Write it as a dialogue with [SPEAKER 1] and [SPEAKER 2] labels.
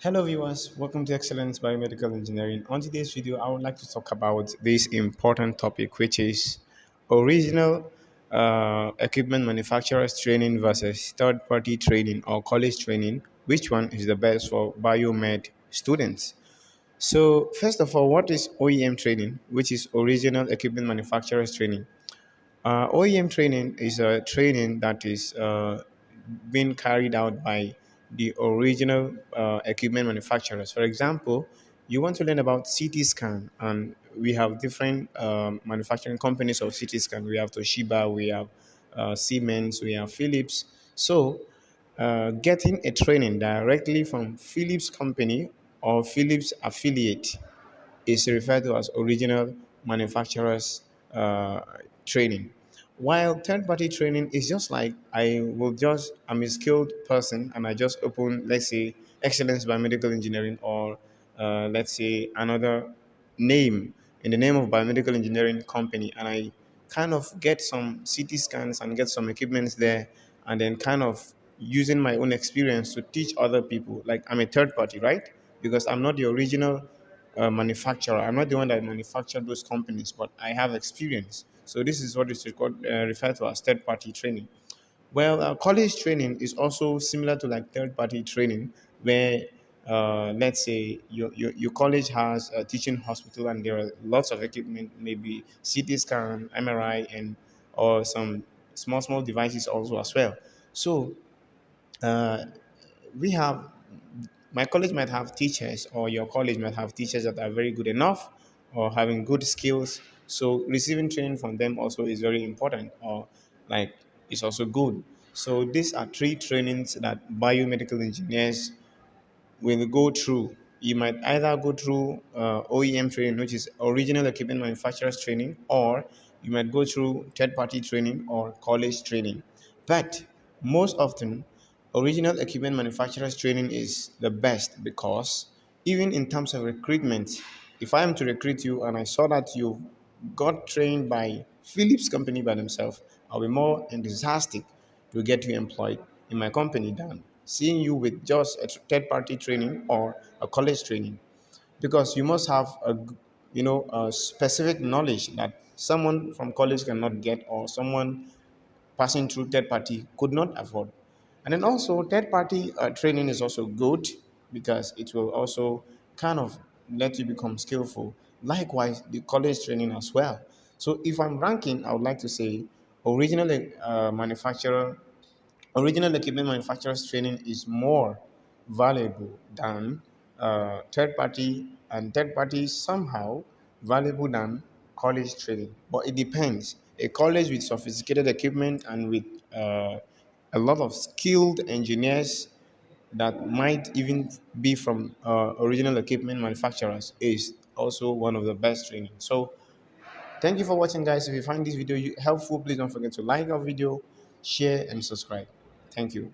[SPEAKER 1] Hello viewers, welcome to Excellence Biomedical Engineering. On today's video, I would like to talk about this important topic, which is original equipment manufacturers training versus third-party training or college training. Which one is the best for biomed students? So first of all, what is O.E.M training, which is original equipment manufacturers training? O.E.M training is a training that is being carried out by the original equipment manufacturers. For example, you want to learn about CT scan, and we have different manufacturing companies of CT scan. We have Toshiba, we have Siemens, we have Philips. So, getting a training directly from Philips company or Philips affiliate is referred to as original manufacturers training. While third party training is just like I'm a skilled person and I just open, let's say, Excellence Biomedical Engineering or let's say another name in the name of Biomedical Engineering Company, and I kind of get some CT scans and get some equipments there, and then kind of using my own experience to teach other people. Like I'm a third party, right? Because I'm not the original manufacturer. I'm not the one that manufactured those companies, but I have experience. So this is what is referred to as third-party training. Well, college training is also similar to like third-party training, where let's say your college has a teaching hospital and there are lots of equipment, maybe CT scan, MRI, and or some small devices also as well. So uh, we have my college might have teachers or your college might have teachers that are very good enough or having good skills, so receiving training from them also is very important, or like it's also good. So these are three trainings that biomedical engineers will go through. You might either go through O.E.M training, which is original equipment manufacturers training, or you might go through third party training or college training. But most often, original equipment manufacturers training is the best because even in terms of recruitment, if I am to recruit you and I saw that you got trained by Philips company by themselves, I'll be more enthusiastic to get you employed in my company than seeing you with just a third party training or a college training, because you must have a specific knowledge that someone from college cannot get or someone passing through third party could not afford. And then also, third party training is also good because it will also kind of let you become skillful. Likewise, the college training as well. So, if I'm ranking, I would like to say original manufacturer, original equipment manufacturers training is more valuable than third party, and third party somehow valuable than college training. But it depends. A college with sophisticated equipment and with a lot of skilled engineers that might even be from original equipment manufacturers is also one of the best training. So thank you for watching, guys. If you find this video helpful, please don't forget to like our video, share, and subscribe. Thank you.